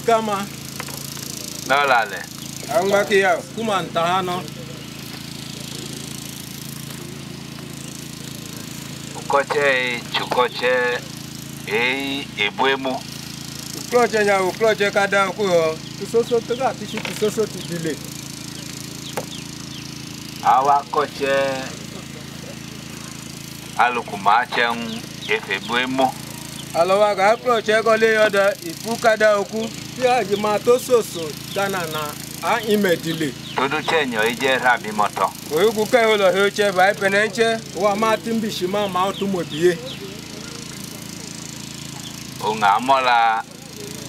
Kama na lale angwaki ya kuma ntahano chukoche ebuemu ukloche nya ukloche kada kuyo tusoso tuga tishu tusoso tidile awa koche alukumachen efebuemu alowa ga ukloche gole yoda ifu kada oku ti ajima to soso dana na a imedile todo chenyo ije rabi moto oyugu ke holo heche bai penenche wa ma timbishima ma otumobie unga mola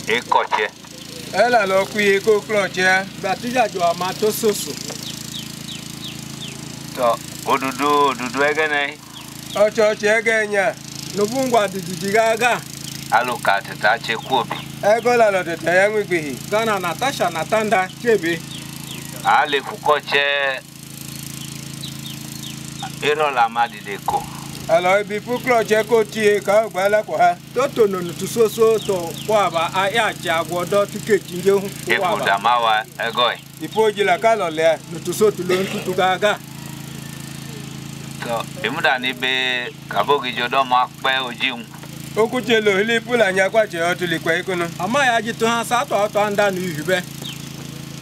ekoche ela lo kuye ko kloche batija jo ama to soso to odudu egene ocho chegenya nubungwa didigaga aluka tata chekuobi ego la lo tete ya ngwihi Gana Natasha Natanda chebe ale fukoche erola madideko alo ibi puklo je ko tie ka gbala ko ha to no tusoso to kwa ba aya ja gwodo tiketi nje hu kwa ba damawa egoi ipoji la ka lo le tuso tu lo ntutu gaga to emuda ni be kabogi jodo ma pe ojiun okuche lo ile pula nya kwa je o tu le kwa ikono ama ya ji to ha sa to anda nu ihube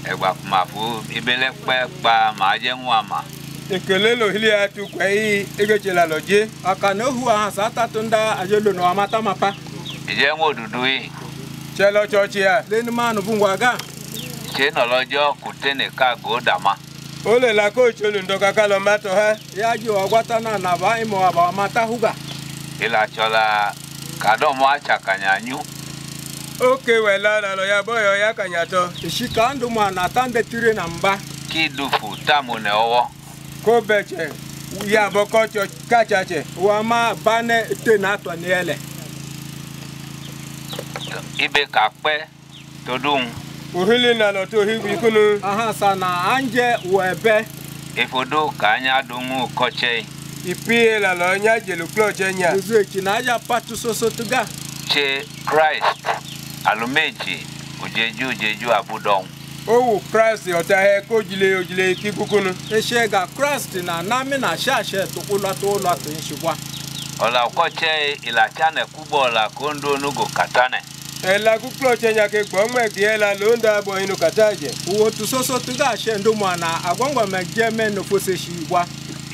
egba kuma fu ibele pe pa ma je nwa ma ekele lo ile atu kwa yi egechela loje aka no hu ha sa ta tunda ajelo no amata mapa ije nwa odudu yi chelo chochi ya leni manu bungwa ga che no lojo kutene ka go dama ole la ko cholo ndoka kalo mato ha ya ji ogwata na ba imo aba mata huga ila chola kado mo achakanya nyu okay wela lo ya boyo ya kanyato ishika ndu mwana tande tire na mba kidufu tamu ne owo ko beche ya boko cho kachache wa ma bane te na to niele ibe ka pe todun ohili na lo to hibi kunu aha sana anje webe ifodo ka anya dungu koche ipie la lo nya jelu kloche nya uzechi na aja patu soso tuga che Christ alumeji ojeju abudon owu Christ ota he ko jile kikukunu eshega Christ na nami na shashe tukula to nshibwa ola koche ila chane kubo la kondo nugo katane ela ku kloche nya ke gbonwe giela lo nda bo inu kataje uwo tusoso tuga she ndo mwana agwangwa megeme no foseshibwa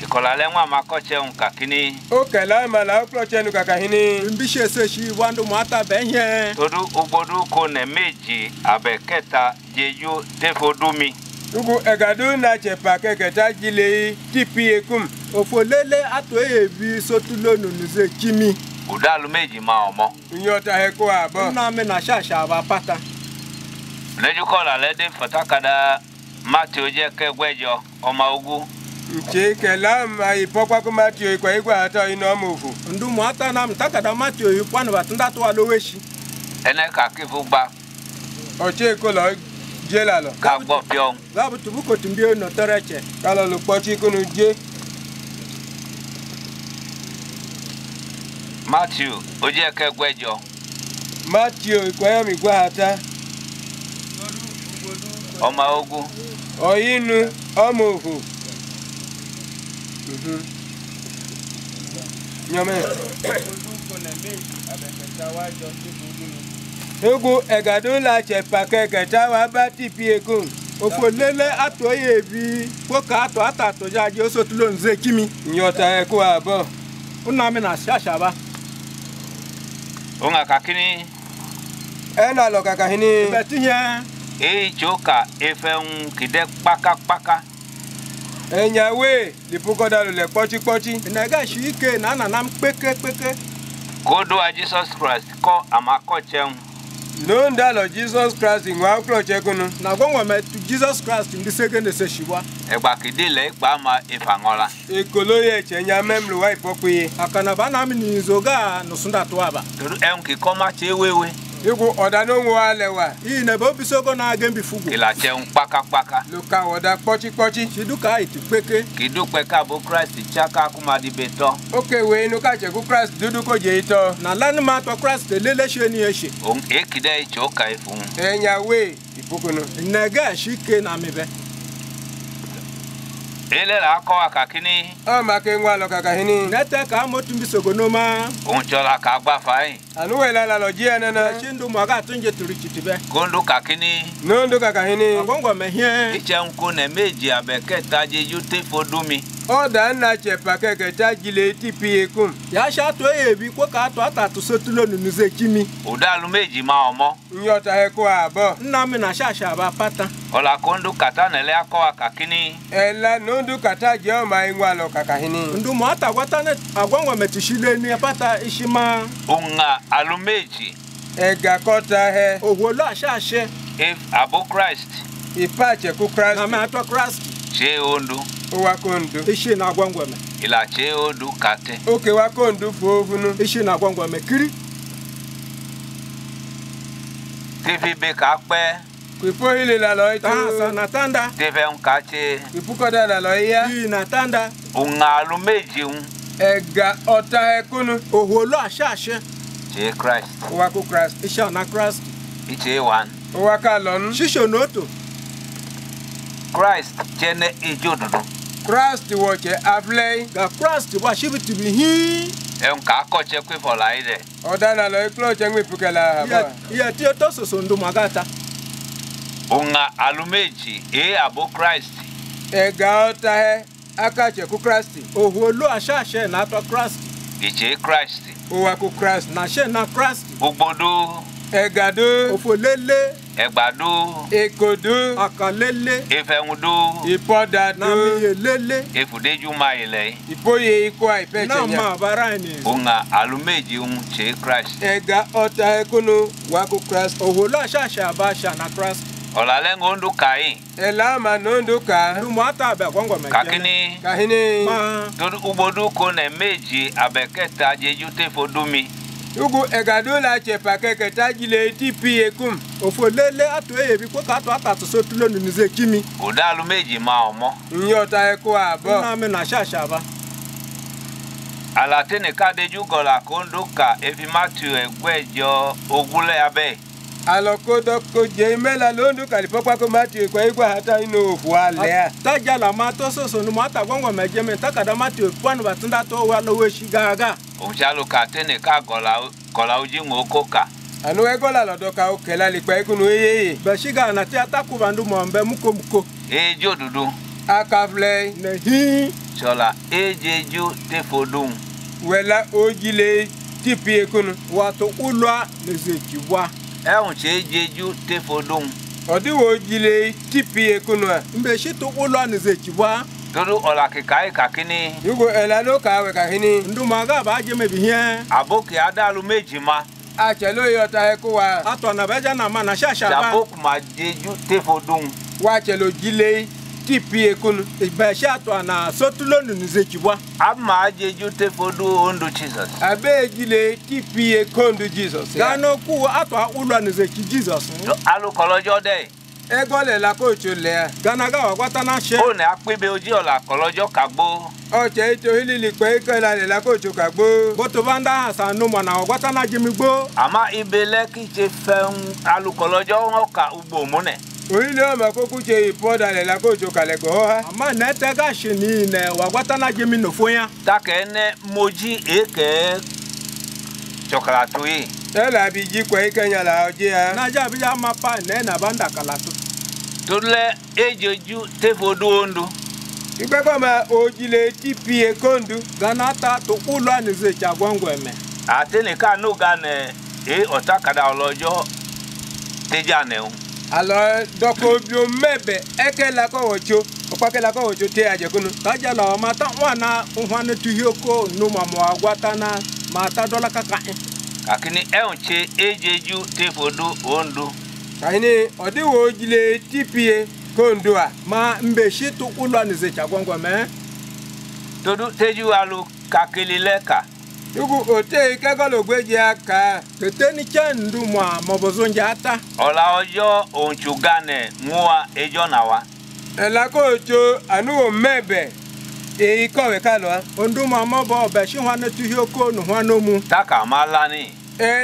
ikola lenwa makoche unkakini okela mala kloche nu kakahini mbishe seshi wandu mata benye todu ubodu ko ne meji abeketa jeju defodumi ugu egadu na chepa keketa jile tipi ekum ofolele ato ebi sotulonu nuze kimi udalu meji ma omo nyota heko abo na me na shasha aba pata leju kola lede fatakada mati oje kegwejo oma ogu nche kela ma ipokwa ko mati kwa igwa ata ino mofu ndu mu ata na mtakada mati oyi kwanu batunda to aloweshi ene ka kifugba oche ko lo jela lo ka gbo pion gabu tubuko tumbie no toreche kala lo pochi kunu je Matthew oje kegwejo Matthew kwa ya mi gwa ata oma ogu oyinu omofu nyome ego egado la chepa keketa wa bati pieko ofolele atoye bi poka ato atato jaje osotulo nze kimi nyota eko abo una me na shashaba unga kakini ena lo kakahini betinye joka efeun kide paka enyawe lipukoda lo le pochi nega shike na na mpeke kodo a Jesus Christ ko amakoche no ndalo Jesus Christ ngwa kloche kunu na gwonwa me to Jesus Christ ndi second se shiwa egba kidile egba ma ifangola ekoloye chenya memlu wa ipokuye akana bana mi nizoga no sunda to aba toru enki koma chewewe Igu odano nwa lewa. Ine bo bisoko na gembi fugu. Ila che paka. Luka oda pochi. Chiduka itupeke. Kidupe ka bo Christ chaka kuma di beto. Okay, we no ka che ku Christ dudu ko je ito. Na lani ma to Christ lele sheni eshe. On ekide choka ifun. Enya we ipukuno. Nega shike na mebe. Ele la ko akakini. O ma ke nwa lo kakahini. Nete ka motu bisoko no ma. On chola ka gba fai. Anu we la lo ji enana. Chindu maga tunje turi chitibe. Kondo kakini. No ndo kakahini. Agongo mehie. Iche nko ne meji abeketa jeju te fodumi. Oda na che pakeke ta jile tipi ekum. Ya sha to ebi ko ka to atatu sotulo nunuze kimi. Odalu meji ma omo. Nyota he ko abo. Nna mi na sha ba pata. Ola kondo kata nele ako akakini. Ela no ndo kata je o ma nwa lo kakahini. Ndu mo ata gwata ne agwango metishile ni pata ishima. Unga alumeji. Ega kota he. Oholo asha. If abo Christ. Ipache ku Christ. Na ma to Christ. Che ondo. Wa kondo. Ishi na agwango me. Ila che ondo kate. Okay, wa kondo fofunu. Ishi na agwango me kiri. TV be ka pe. Kwipo ile la lo ito. Ta na tanda. TV unkache. Kwipuko da la lo ya. Yi na tanda. Unga alumeji Ega ota he kunu. Oholo asha. Che Christ. Wa ku Christ. Ishi na Christ. Iche one. Wa ka lon. Shisho noto. Christ chene ijodudu. Christ wo che aflei. Ga Christ wa shibiti bihi. Enka koche kwe fola ide. Oda na lo iklo che ngwi pukela ha. Ya ti to soso ndu magata. Unga alumeji abo Christ. Ega ota he aka che ku Christ. Oholo asha na to Christ. Iche Christ. Wa ku Christ. Na she na Christ. Ugbodu. Egado. Ofolele. Egbadu. Ekodu. Akalele. Efengudu. Ipodadu. Na miyelele. Efudeju maile. Ipoye iko aipe Na chenya. ma barani. Unga alumeji che Christ. Ega ota he kunu wa ku Christ. Oholo asha ba sha na Christ. Olale ngondu kai. Ela ma no nduka. Ndu mo ata be gwango me. Kakini. Kahini. Todo ugbodu ko na meji abeketa jeju te fodumi. Ugu egado la che pakeke ta jile tipi ekum. Ofolele ato ebi ko ka to atatu sotulo nunuze kimi. Odalu meji ma omo. Nyota he ko abo. Na me na sha ba. Alatene ka deju gola kondo ka efi Matthew egwejo ogule abe. Alokodo ko je mela londu kalipopa ko mati ko igwa hata ino ofu ale. Taja la ma to soso nu mo ata gwango me je me takada mati kwanu batunda to wa lo we shigaga. Ojalo ka tene ka gola uji ngokoka. Anu egola lodo ka okela lipa ikunu yeye. Be shiga na ti ataku bandu mo mbe muko. Ejo dudu. Akavle. Ne hi. Chola ejeju te fodum. Wela ojile tipi ekunu. Wato ulwa nezekiwa. Che ejeju te fodum. Odi wo ojile tipi ekunu a. Mbe shitu ulwa nezekiwa. Todo ola kikai kakini. Yugo elano ka we kahini. Ndu maga ba je me bihie. Aboki adalu meji ma. Achelo yota he ko wa. Ato na beja na ma na sha ba. Aboku ma jeju te fodum. Wa chelo jile tipi ekunu. Be sha to na sotulo nunuzekiwa. Ama jeju te fodu ondo Jesus. Abe jile tipi ekondu Jesus. Gano ku ato ulwa nezeki Jesus. Alu kolojo de. Egole la ko chole. Gana ga gwata na she. O ne apebe oji ola kolojo kagbo. Oche ito hilili pe ikola le la ko chokagbo. Boto banda asanu mo na gwata na jimigbo. Ama ibele kiche fen alu kolojo ka ugbo mune. Oile o ma ko kuche ipoda le la ko chokale go ha. Ama na tega shini ne wa gwata na jimi no foya. Take ne moji eke chocolate yi. Ela bi ji kwa ikenya la oje ha. Na ja bi ja mapa ne na banda kalatu. Tole ejoju te fodu ondo. Igbe ko ma ojile tipi ekondu. Gana ta to ulwa nezeki agwango eme. Atene ka no ga ne otakada olojo teja ne o. Alo doko bio mebe eke la ko wocho. Opake la ko wocho te ajekunu. Taja la mata wana uhwane tuhioko no mamo agwata na mata dola kaka. Akini che ejeju te fodu ondo. Kahini odi wo ojile tipi kondu a. Ma mbe shitu ulwa nezeki agwango me. Todo teju alu kakelileka. Yugu ote ikegolo gweje aka. Keteni chandu mwa mobozonja ata. Ola ojo onchugane ngua ejo nawa. Elakocho anu omebe. Ikowe kalwa. Onduma mobo be shi hwane tuhioko no hwanomu. Taka malani.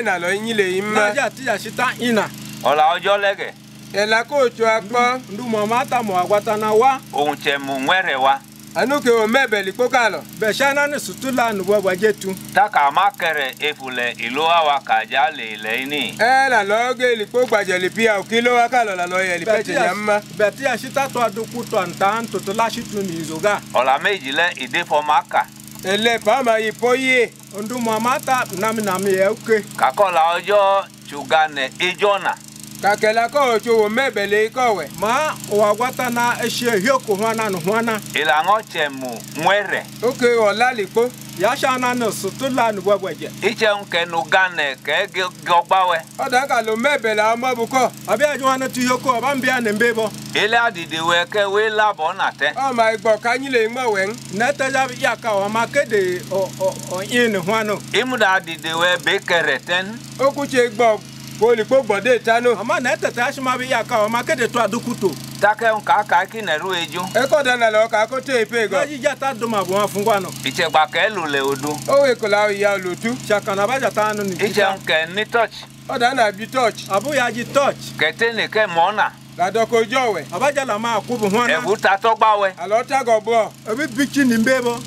Na lo nyile imma. Naja tija shita ina. Ola ojo lege. Elakocho akpo. Nduma mata mo agwata na wa. Onchemu nwere wa. Anu ke omebe likpo kalo. Be shana ni sutula nuwa wajetu. Taka makere efule iloa wa kaja le ini. Na lo ge likpo gbajeli pia okilo wa kalo la lo ye lipeche nyamma. Beti ashita to aduku to antan to la shitu ni izoga. Ola mejile idefo maka. Ele pa ma yipoye. Onduma mata nami euke. Kakola ojo chugane ejona. Kakela ko ocho omebe le ikowe. Ma wagwata na eshe hioko hwana no hwana. Ila ngochemu nwere. Oke ola likpo. Ya shana no sutula nuwa waje. Iche nke nugane ke gogbawe. Oda ka lo mebe la omobuko. Abi ajuana tuhioko abambia nembebo. Ile adidi weke we labo nate. O ma igbo kanyile ngmo wen. Neta ya ka wa makede o yin hwano. Imuda adidi we bekereten. Okuche igbo Polikpo gbode tano. Ama neta ta shima bi ya ka wa makede to adukuto. Take nka aka kineru eju. Eko dana lo ka ko te ipe go. Aji jata duma bo afungwano. Iche gba ke lule odu. Owe ko la ya olutu. Chakana ba jata anu ni. Iche nke ni touch. Oda na bi touch. Abu ya ji touch. Kete ni ke mona. La doko jowe. Abaja la ma akubu hwana. Ebu ta to gbawe. Alota go bo. Abi bichi ni mbebo.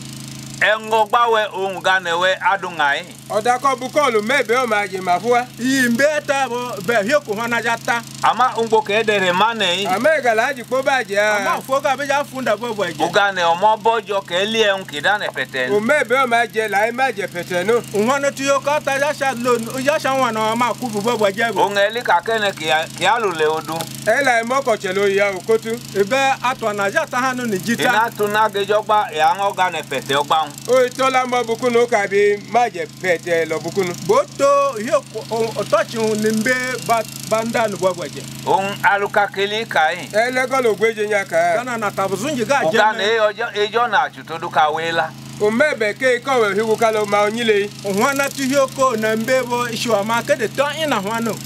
Engo gbawe ohun gane we adungai. Oda ko bu ko lo mebe o ma ji mafua. Yi mbeta bo be hioko hwana jata. Ama ungbo ke dere mane yi. Amega la ji po baje. Ama foga be ja funda bo boje. Ugane omo bojo ke li ehun kidane peten. O mebe o ma je la ma je pete no. Hwana tuyoko ta ja sha lo ja sha wana ma akubu bo boje bo. Ongeli ka kene ki alule odu. Ela mo ko chelo ya okotu. Ebe atwa na jata hanu ni jita. Ina tuna gejogba ya ngogane pete ogba. O tola mo bukunu ka bi ma je pete lo bukunu. Boto hioko otochi ni mbe banda no bo boje. On aluka keli kai. Ele ko lo gweje nyaka. Kana na tabuzunji ga je. Ugane ejo na chutodu ka wela. O mebe ke ikowe hiwu kalo ma onyile. Hwana tuhioko na mbebo ishwa makede to ina hwano.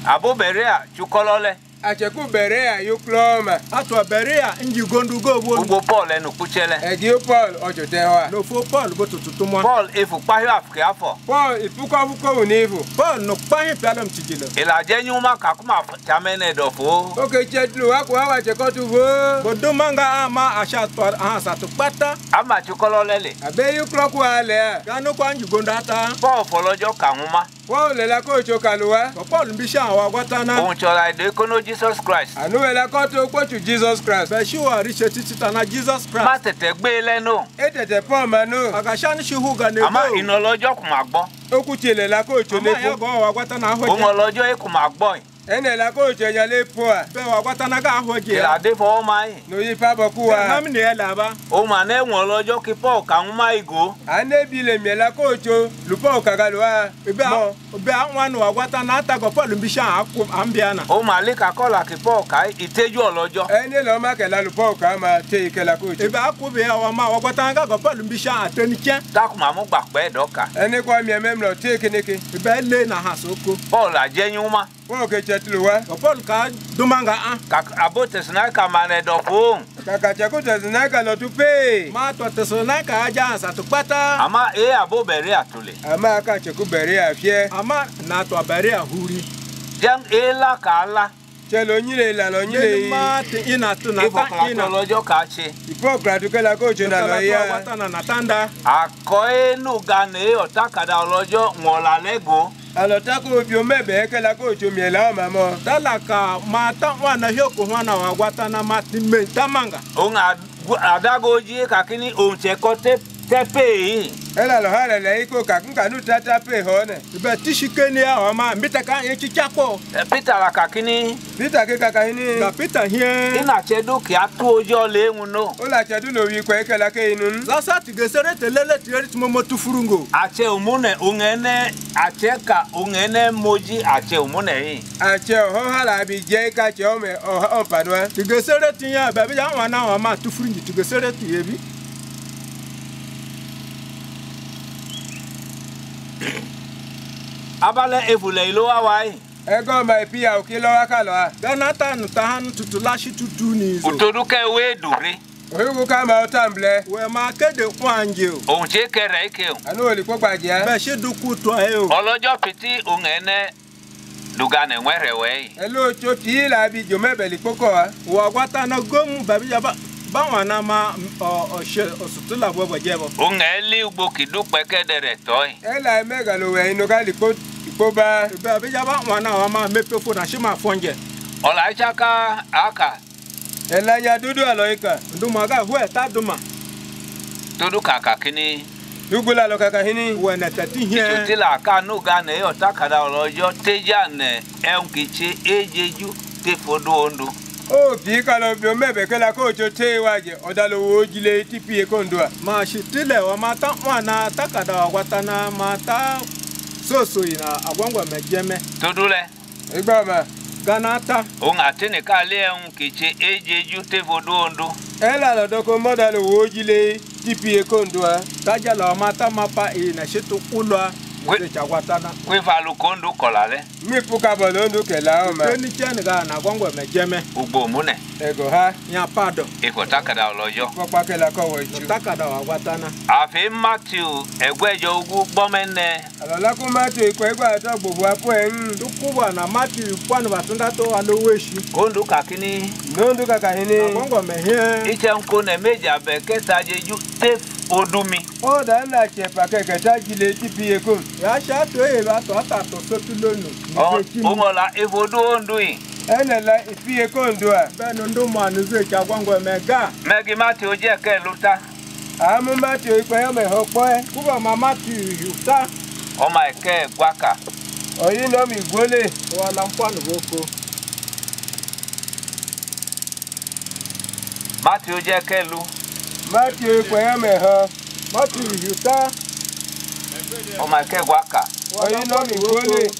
Abo berea chukolole. Acheku bere ya yukloma. Atwa berea nji gondu go bo. Ugbo Paul enu kuchele. Egi Paul ojotewa. No fo Paul go tututumwa. Paul efu pahyo afike afọ. Paul ipuko fuko univu. Paul no pahin pialam tijile. Ilaje nyuma kakuma chamene dofo. Oke chetlu wako hawa chekotu vo. Bodo manga ama asha to sa to pata. Ama chukolole le. Abe yukloku ale. Gano kwa nji gonda ata. Paul folojo kanuma. Paul le ko chokaluwa. Paul mbisha wa gwatana. Ohun chola ide kono Jesus Christ. Anu le ko to pochu Jesus Christ. Be shi wa ri tita na Jesus Christ. Ma tete gbe lenu. Etete Paul manu. Agasha ni shi hu ga ne. Ama inolojo kuma gbo. Okuchele la ko chole Ama ya go wa gwatana ahoje. Ohun olojo e kuma gbo. Ene la ko chenya le poa. Be wa gwatana ga ahoje. Ila de fo mai. No yi pa bokuwa. Na mi ne la ba. O ma na enwon olojo ki Paul kanuma igo. Ane bi le mi la ko cho lupo kagaluwa. Be anwan wa gwatana ata go Paul mbisha akum ambiana. O ma le ka kola ki Paul kai iteju olojo. Ene lo ma ke la lupo ka ma te ke la ko cho. Ebe akube wa ma wa gwatana ga go Paul mbisha ateniche. Takuma mu gbagbe doka. Ene kwa mi emem lo te keneke. Ebe le na ha soko. Paul ajenyuma. Wo ke chetlu wa. Paul ka dumanga an. Ka abote sna ka mane dofo. Kaka chakuta zinaka lo tupe. Ma to tesona ka aja sa to pata. Ama abo bere atule. Ama aka cheku bere afie. Ama na to bere ahuri. Jang la kala. Chelo nyile la lo nyile. Ma te ina to na ta ina lojo ka che. Hypocrite ke la ko cho na lo ya. Watana na tanda. Akoe nu gane otakada olojo ngola lego. Alota ko bi o mebe ke la ko cho mi la mama. Dala ka mata wana hioko wana wa watana mati tamanga. Onga adagoji kakini onche kote tepe. Ela lo hale le iko kakunka nu tata pe hone. Be tishikeni ya ma mbita ka yin chichako. Peter la kakini. Peter ke kaka hini. Na Peter hie. Ina chedu ki atu ojo le no. O la chedu lo wi ko ke la ke inu. Sasa tigesere telele tieri timomo tufurungo. Ache umune ungene acheka ungene moji ache umune yi. Ache ho hala bi je ka che o me o padwa. Tigesere tinya be ya wana wa ma tufurungi tigesere tiyebi. abale evule ilo awai ego ma pia okilo wakalo a Ganatan tahan tutulashi tutu nizo. utoduke we dure ohugu kama otamble We ma kede kwanje o. ohun che kere ike o anu oli popaje Be se duku to e o. olojo piti ohun ene dugane nwere we elo cho ti la bi jo mebeli poko a Wa gwata na gom babi jaba. Ba na ma o she osutula bo jebo. ohun eli ugbo kidupe kedere toy ela mega lo we inu ka lipo ipoba Babi jaba wa na wa ma mepe fo na shima fonje. ola chaka aka ela ya dudu aloika Nduma ga hwe ta duma. todo kaka kini dugula lo kaka hini We na tati here. tutila aka no gane yo takada olojo teja ne enkichi ejeju te fodo ondo o bi ka lo bi o mebe kala ko cho te waje odalo wo jile tipi e kondo a Ma shitile wa mata wa na takada wa gwata na mata soso ina agwangwa mejeme. todo le igba ma Ganata. ohun atene ka le enkichi ejeju te fodo ondo ela lo doko modalo wo jile tipi e kondo a Kaja la mata mapa ina shitu ulwa. We- Se chagwata na. kwe valu kondo kola le mi puka bolondo kela o ma Keni chene ga na agwangwa mejeme. ugbo mune ego ha Ya pado. iko takada olojo popa kela ko wo chu Takada wa gwata na. afi Matthew egwejo ugu gbomene alola ku ma to iko igba to gbogbo apo en Tukubwa na mati kwanu batunda to aloweshi. kondo kakini nondo kaka hini Agwangwa mehie. iche nko ne meja be keta jeju te odumi o da na che pa keke ta jile tipi e kon Ya sha to e ba to ata to sotu lonu. ongola evodo ondui ene la ipi e kondo a Benu nduma nuze chagwangwa mega. megi Matthew je ke luta amu ma to iko yo me ho po e Kuba mama ti yuta. o ma ke gwaka oyi no mi gbole Wala mkwanu boko. Matthew je ke lu ma to iko yo me ho Mati yuta. o ma ke gwaka oyi no mi gbole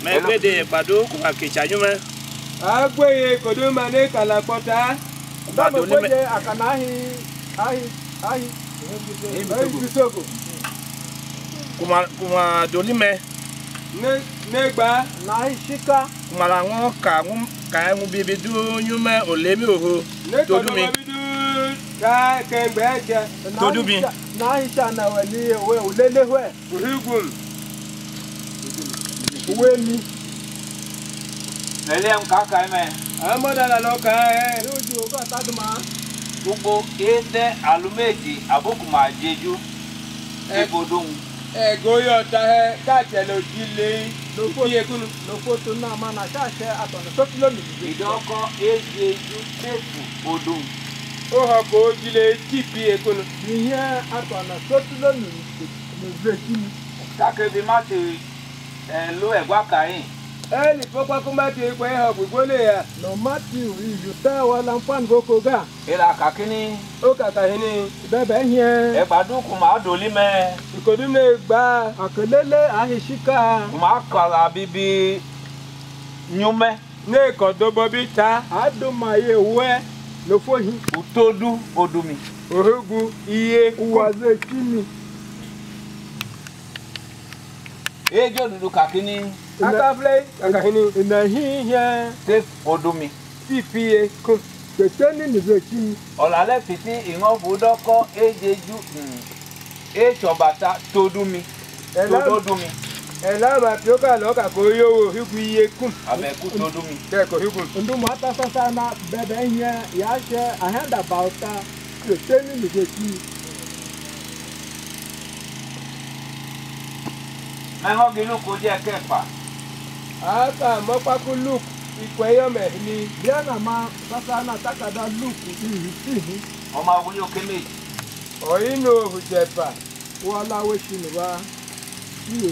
Mẹ́gbẹ́dẹ̀ ìpàdó kò àkèchàyúmẹ́. agbeye kodo ma ne kala pota Baba kweje akana ahi. Ehi bisogo. Kùmà dòlímẹ́. ne gba Na ahi shika. Kùmàrà wọn kà ẹ̀hún bíbi dúnyúmẹ́ òlémí òho. ne kodo Todumi. ma bidu ka kengbe je Todubi. Na ahi sha na wali we ulelehwe. uhigum Uwe mi. lele nkaka me amoda la lo ka e Eoji ogo ataduma. gbogbo ede alumeji abokuma jeju evodo ego yo ta he ka te lo jile tipi e kun Lofoto na ma na sha she atona sotu lonu. idoko ejeju tefu odum o ho ko jile tipi e kun Ihe atona sotu lonu. Nuze kini. take bi Matthew lu egwaka yin eli popa ku ma to iko e ho gbole ya No mati yuta wala mkwanu boko ga. ila kakini o kaka hini Bebe hie. egbadu kuma dolime ikodu ne gba Akelele ahi shika. kuma kala bibi nyume ne kodo bobi ta Aduma ye we. Lofohi. utodu odumi ohugu iye Uwaze kini. ejo dudu kakini akafle kaka hini Ina hihe. tefu odumi tipi e kun Keteni nuze kini. ọ̀làlẹ́ fìtí ìwọ̀n fòdọ́kọ́ éjejú ètòbàtà todumi todódumi ela ma to ka lo ka ko yo ohugu iye kun àbẹ̀kú todumi. ke ko hugun Ndu mata sasa na bebe hie. Ya she ahenda bauta. Keteni nuze kini. mẹ́họ́gì lóko jẹ́ kẹfà aka mo pa ku look iko e yo me ni Biana ma sasa na takada luku ihi. ọmọ awúlé òkè méjì oyi no hujepa Wala we shini wa. Iye.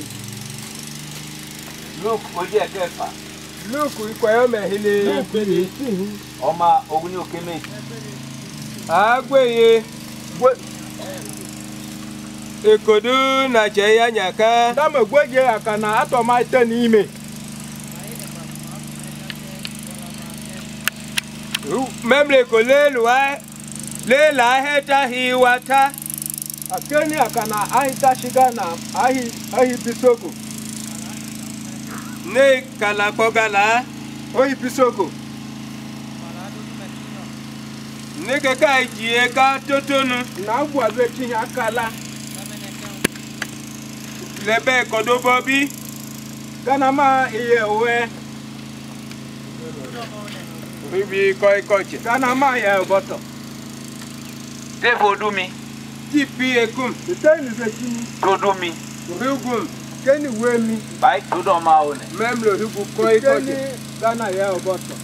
lóko ó jẹ́ kẹfà look iko e yo me ni Luku ihi. ọmọ awúlé òkè méjì agbeye ikodu na je ya nyaka Dame gweje akana atoma ite n'ime. memle ko le lwa le la heta hi wata akeni akana ahi tashiga na ahi bisogo ne kala kogala ohi bisogo ne keka ijie ka totonu na gwa be ti akala lebe kodo bobi gana ma iye we bibi koi koche gana ma ya boto Tefo do mi. tipi ekum teni ze kini To do mi. hugum keni we mi Bai to do ma o ne. mem lo hugu koi keni koche gana ya boto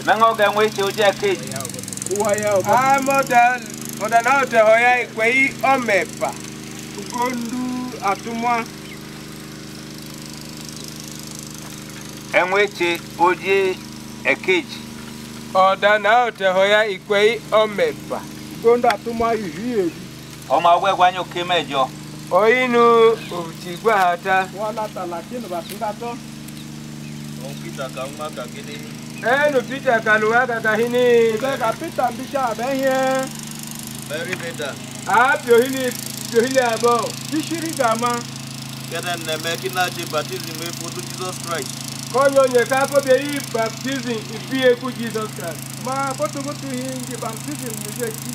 Mengo ga nwe che o je keji. uwa ya boto oda na ote hoya ikwe omepa gondu atumwa Enwe che o je ekeji. oda na ote hoya ikwe omepa gondu atumwa yiye O ma gwe gwanyo ke mejo. oinu utigwa hata wala talakini basingato Onkita ka uma ka gini. enu pita kaluwa kakahini be ka pita bisha be here Very better. piohili abo bishiri gama Kena neme kina che baptism e for Jesus Christ. konyo nyeka ko be yi baptism ifie ku Jesus Christ ma boto hingi baptism ni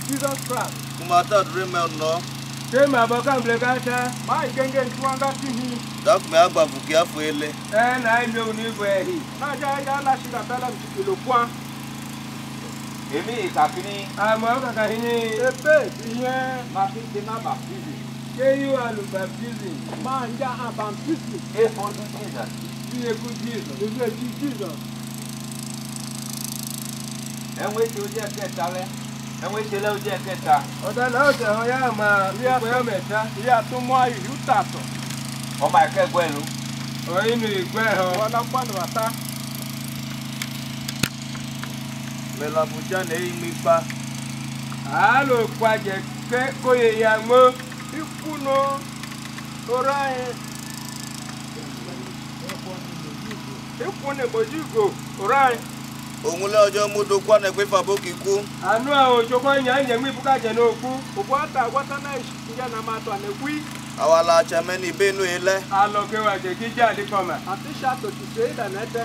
Jesus Christ Kumata dreamer no. kema boka mblekata ma igenge tuanga tihi Dak me agba vuki afuele. na ime uni gwehi na ja la shira tala mtikilo kwa Emi ikakini amo kakahini ebe ihe ma fi ti na baptism. keyu alu baptism ma nja ha baptism E for do Jesus. ifie ku Jesus is Jesus Enwe che o je keta le. Enwe che le o je keta. oda na ote hoya ma ikwe ometa ya tumwa yutato O ma ke gwelu. oinu igwe ho wala kwanu bata Mela bucha ne imi pa. alo kwaje ke koye ya mo ikuno orae ikune bojigo orae Onwule ojo mudo kwa ne pe faboki ku. anu awon joko nya nya mi buka je no ku ubwata gwata na ya na mato anekwi Awala chameni benu ele. alo ke wa je kija di koma atisha to tiseda nete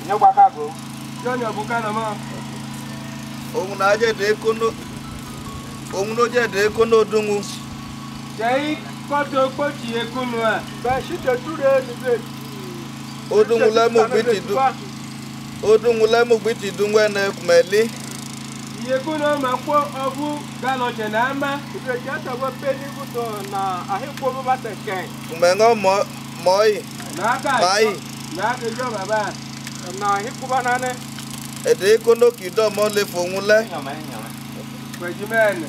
Nyo gba ka go. jonyo buka na mo Ohun na je de kono. Ohun no je de kono dungu. jei koto pochi ekunu a ba shite ture ni be Odungu le mo gbiti du. Odungu le mo gbiti dungu ene kumeli. yekunu ma po obu galo je na ama ibe jata wo peni buto na ahiko bo bateke Kumengo moi. na ka Mai. na ke jo baba na ahiko banane Ede kono kido mo le fohun le. Nyama. kwejimene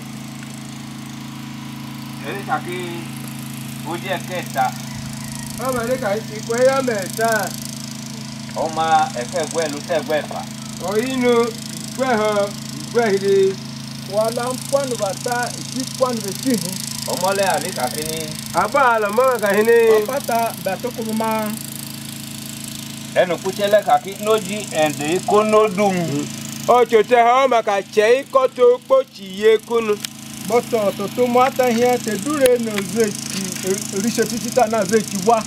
Eri kaki o je keta. o ma le ka ikwe ya meta O ma eke gwelu te gwefa. oinu igwe ho igwe hiri wala kwanu bata kwanu be tihi O mo le ali kakini aba alo mo kakahini bata batoko ma enu kuchele kaki noji ende kono dum. ochote ha maka chei koto pochi yekunu boto to to mata hia te dure no zeki rishe titita na zeki wa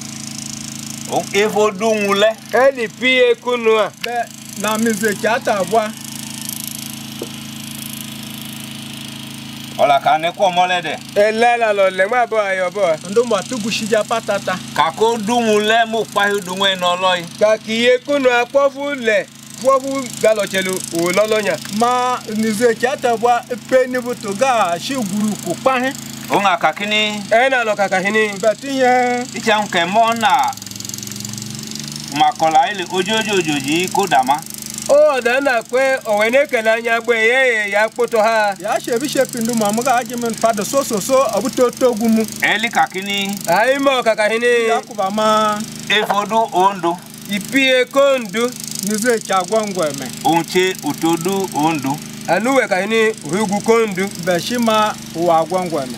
O efo dum le. eli pi ekunu a be na mi zeki ata wa Ola ka ne ko mo le de. elela lo le ma bo ayo bo ndo matugu shija patata Kako dum le mo pa dum e no loyi. ka ki yekunu apofu le fofu galo chelu o lolonya ma ni zeki ata wa pe ni buto ga shi guru ku pa he O nga kakini ena lo kakahini betiye icha nke mo na makola ile ojojojoji ko dama. o da na kwe owene kele anya gbe ye ya kpoto ha ya shebi shepindu mamuga ajimen fado so abuto togumu Eli kakini ai mo kakahini yakuba ma efodu ondo. ipi ekondu ni zeki agwangweme Onche utodu ondo. anuwe kahini hugu kondu beshima wa agwangweme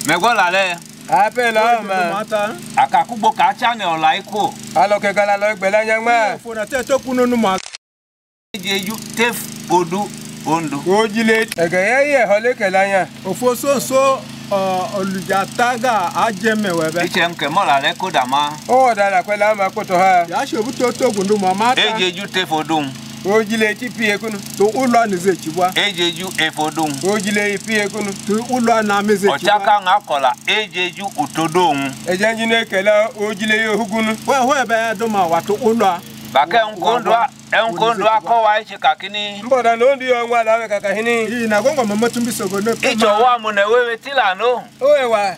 Megwala le. Apela ma. mata Akakugbo ka chane ola iko. Aloke gala lo gbela nyangma. fona te to kunu nu ma Ejeju tef odu ondo. Ojile egeye hole kelanya. ofo so olujataga ajemewebe Iche nke mola le kodama. O dala kwela ma koto ha. ya shobu to gundu ma mata Ejeju tef odum. Ojile ti pie kunu. to ulo ni zechibwa Ejeju efodum. Ojile pie kunu. to ulo na mezechibwa Ochaka ngakola ejeju utodum. Ejanji ne kela ojile yo hugunu. we be do ma watu ulo Bake enkondo akowa ichi kakini. Mboda no ndi onwa lawe kaka hini. hii na gongo mama tumbisogo no Icho wa mu na wewe tilano. Owewa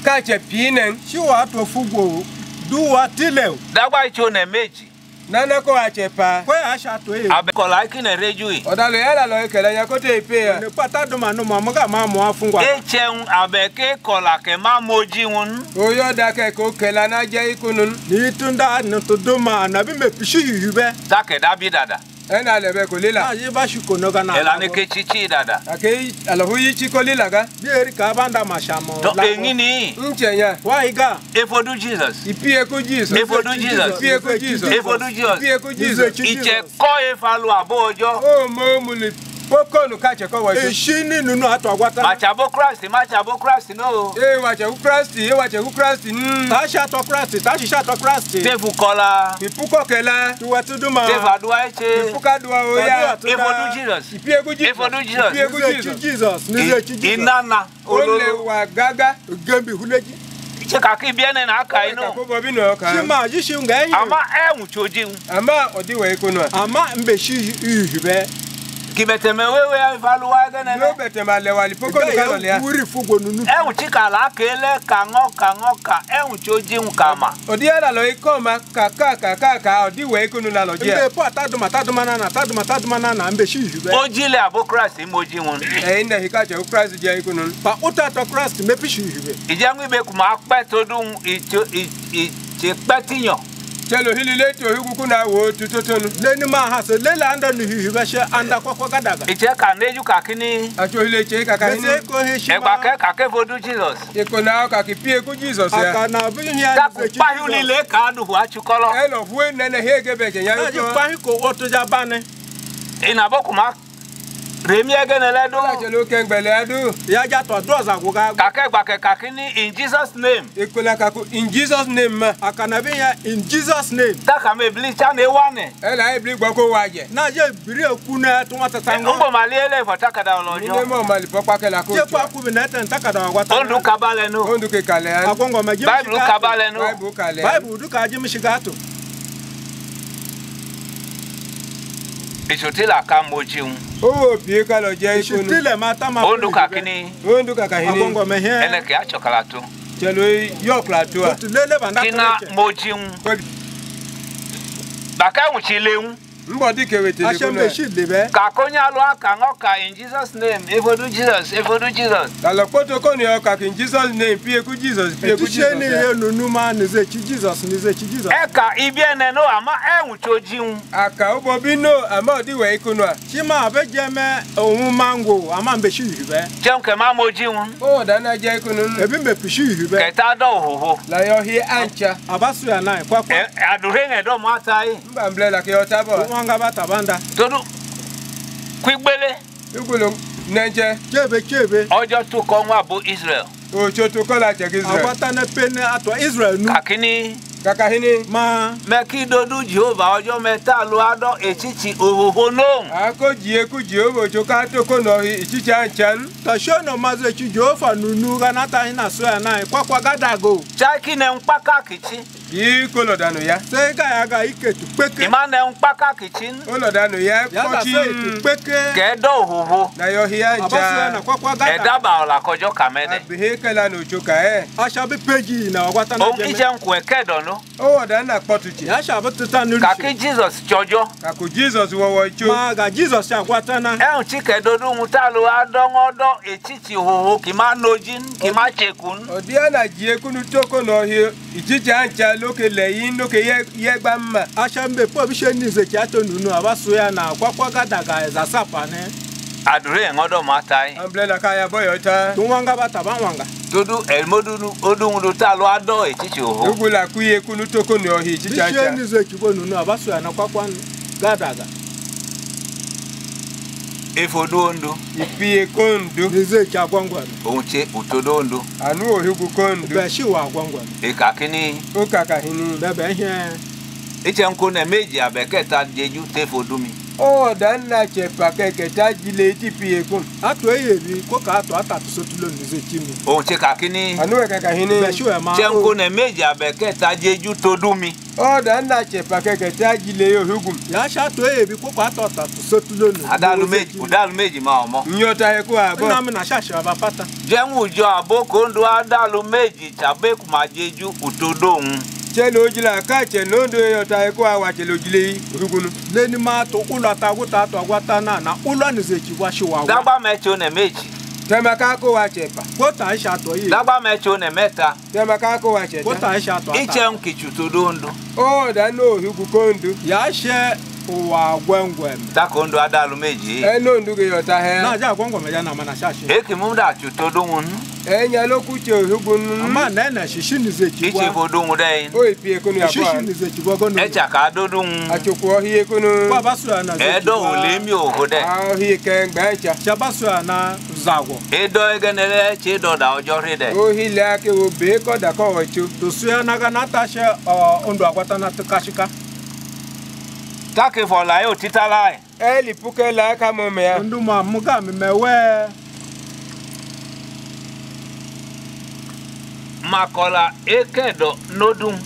kache pinen. shi watu fugo duwa tileu Dagba icho na meji. Nana ko achepa. kwe asha to e Abekola ikine rejui. Odalo yala lo kelanya kote ipe ya. ne pata do ma no ma mga ma mo afungwa Echen abeke kola ke ma moji won. Oyo dake ko kela na je ikunun. ni tunda no to do ma na bi me pishi yube Take dabi dada. Ena lebe ko lila. na ye ba shi ko no ga na Ela ne ke chichi dada. Ake alahu yi chiko lila ga. bi eri ka banda mashamo To engini Nchenya. wa iga efodu Jesus. Ipie ko Jesus. Efodu Jesus. Ipie ko Jesus. Efodu Jesus. Ipie ko Jesus. Iche ko efalu abojo. O mo muli. Pokonu kache ko wo. eshini nunu ato agwata Machabo Christ no. E wache ku Christ, e wache ku Christ. ta sha to Christ ta shi sha to Christ Tefu kola. Ipuko kela. tu watu duma Tefu adua eche. Ipuka dua oya. Efodu Jesus. Ipie ko Jesus. Efodu Jesus. Ipie ko Jesus. Jesus ni ze chi Jesus Inana. Ole wa gaga. gembi huleji Iche kaki biene na aka ino. Ko bobi no ka. shima yishi nga yi Ama enwuchoji. Ama odiwe ikunu. ama mbe shi yube Kibeteme wewe efalu wa gene No no. bete ma le wali pokonu ka lo le. wuri fugo nunu Enwuchika la kele kangoka enwuchoji nkama. Odi ala lo ikoma kaka odiwe ikunu la lo je. mbe po ta duma na mbe shi yube Ojile abo Christ moji won. E inde hikache ku Christ je ikunu. pa uta to Christ me pishi yube Ijangu ibe kuma pe todun iche petiyan. Chelo hili leto hugu na wo tutotonu. leni ma ha se lela anda ni yube she anda kwakwa gadaga Iche kaneju kakini. Acho hile che kaka hini. bese ko he shi Egba ke kake fodu Jesus. Ikona ka kipie ku Jesus ya. aka na bi hia Taku pahu lile ka adu hu achukolo. Elo fuwe nene hege beje nya na ji yo. pa ko oto ja bane Ina bo kuma remi egene La ledo. chelo kengbele adu. ya ja to doza go ga Kake egba ke kakini in Jesus name. Ikola kaku in Jesus name ma. aka na bi hia in Jesus name Taka me bli cha ne wane. Ela ibli gbo ko waje. na je biri eku na to wata tango Ngbo maliele for takada Ni olojo. mo mali popa kela ko. je pa ku bi na ten takada wata Ondu kabale no. Ondu ke kale an. agongo ma je Bible kabale no. Bible kale. Bible du ka je mi shiga to Isotila ka moji un. O pie ka lo je ikunu. shitile mata ma Ondu kakini. Ondu kaka hini. agongo me hia Ene ke achokala to. Chelo yo plateau. to lele banda Kina moji un. Baka unchile un. Mbodi ke wetele ashe kuna. mbe shi lebe Kakonya lo aka ngoka in Jesus name. Efodu Jesus. La lo poto ko ni o ka in Jesus name pie ku Jesus pie ku ti she ni Jesus. ye nunu ma ni ze chi Jesus Eka ibiene no ama enwuchoji un. Aka obo bi no ama odiwe ikunu a. chi ma be je me ohun mango ama mbe shi yube Chenke ma moji un. O da na je ikunu. ebi mbe pishi yube Keta do hoho. La yo hi ancha. abasu ya na kwa Adurenge do matai. Mba mblela ke otabo. wanga bata banda Todu kwigbele Ugulu nenje chebe ojo to ko nwa bo Israel. o choto ko la che Israel. agwata na pene ato Israel nu Kakini Kaka hini ma meki dodu Jehovah ojo meta lo ado echichi ohoho no. ako jie ku Jehova choka to ko no hi ichicha anchan. ta shono maze chi Jehova nunu ga na ta hina so ya na kwa gadago Chaki ne mpaka kichi. Yi ko lo danu ya. se ga ya ga iketu peke Ima ne mpaka kichin. O lo danu ya ya ga ko se itu chi. peke Ke do ohoho. Na yo hi abasu ya na ancha. kwa gadago Edaba ola kojo kamede. Abihe kala no choka asha bi peji na agwata na O jeme ije nku ekedo no. O da na kpotuchi. ya sha bututa nuru Kaki Jesus chojo. Kaku Jesus wo cho. ma ga Jesus agwata na Ehun chike dodu mutalo adongodo echichi ohoho kima nojin kima chekun. Odia na jie kunu to ko no hi ichicha ancha loke leyin loke ye gba mma. asha mbe po bi she ni ze chi ato nunu abasu ya na kwa gadaga eza sapa ne adure ngodo matai amblela kaya boyota tunwanga bataba wanga todo elmodu odungudu talo ado echichi oho ugula kuye kunu toko ni ohi chichacha bisheni zekibo nunu abasu ya nakwakwan gadaga efodondo ipie kondu nizeki agwangwana onche utodondo anu ohigu kondu beshi wa agwangwana ekakini ukaka hini bebe ihe eche nko na meji abeketa jeju tefodumi o danna chepa keke tajile tipie kon atu eyebi ko ka atu atatu sotulo nizeki mi onche kakini anu kaka hini beshi wa ma che nko na meji abeketa jeju todumi o danna chepa keke tajile ohigu ya sha atu eyebi ko ka atatu sotulo ni udalu meji ma omo nyota heku abo nna mi na shasha abapata jenwu ujo aboko ndo adalu meji chabe kuma jeju utodon chelo ojila ka chelo ndo yota heku awa chelo jile ohigunu leni ma to ulo ataguta atu agwata na ulo nizeki wa shiwa dagba mecho na meji temaka ko wa chepa kota aisha atu eyebi dagba mecho na meta temaka ko wa cheta kota aisha atu iche nkichu todondo o danna ohigu kondu ya she uwa gwengwem takondo adalu meji eno nduge yota he na ja gwengwem ya na mana shashi ekimunda chutodon enya lokuche ohigunu ama na shishi nizeki iche wa fodon dai o ipie kunu ya shishi kwa nizeki wa gono echa ka dodun achukwu ohie kunu kwa basu ya na zeki edo ulemi ohode ohie kengbecha shabasu ya na zagwo edo egenere che do da ojo ride ohile ake obe koda ko wachu tosu ya naga na tashe ondo agwata na tukashika take for la yo titalai eli pukela aka momea ndu ma muga mi mewe makola ekedo nodun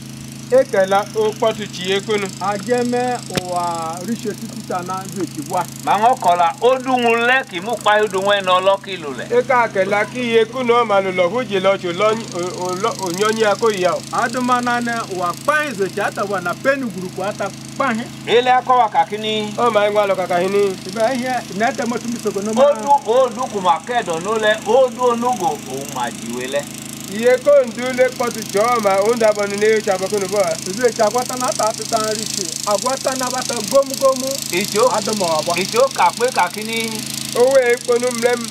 ekela okpotuchi ekunu ajeme uwa rishe titita na zeki wa mango kola odun le ki mu pa odun en olokilo le eka akela ki ekunu o manulo huje lo chu lo onyonyi akoya aduma na ne uwa pan zeki ata wa na peni guruku ata pan ele akowa kakini o ma ngwa lo kaka hini ibe ihe na te mo tumi sogo no odu kuma kedo no le odu onugo o majiwele iye ko ndule kpotuchi o ma onda bonu ne chabakunu bo zeki agwata na ata ata rishe agwata na bata gomu icho aduma wa icho kakpe kakini owe ekponu